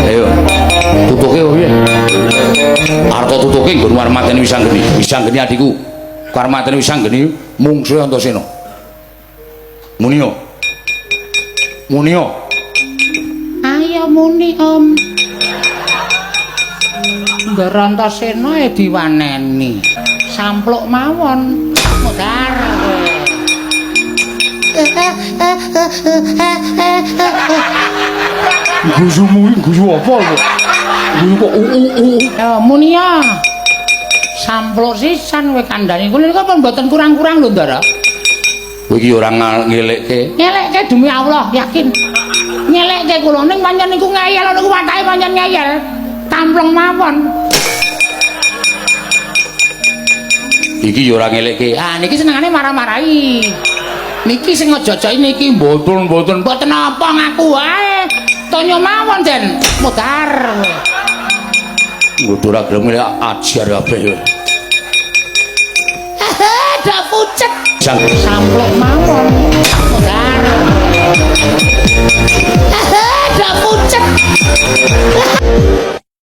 Ayo. Tutuke piye? Arep tutuke nggon Warmadeni Wisanggeni. Wisanggeni adikku. Warmadeni Wisanggeni mungsuhe Antasena. Munio. Munio. Ayo muni Om. Antasena diwaneni. Sampluk mawon. Modar. Guyu apa lho? Guyu kok Munia. Sampluk sisan kowe kandhani kula niku apa mboten kurang-kurang lho, Ndara. Kowe iki ora ngelekke. Ngelekke demi Allah, yakin. Ngelekke kula ning pancen niku ngeyel niku watake pancen ngeyel. Tampleng mawon. Iki ya ora ngelekke. Ah niki senengane marah-marahi. Niki sing ngejojoi niki mboten apa ngaku wae. Tonyo mawon Den. Mutar. Nggo ora gelem ajar kabeh kowe. Dak pucet. Sampluk mawon. Mutar.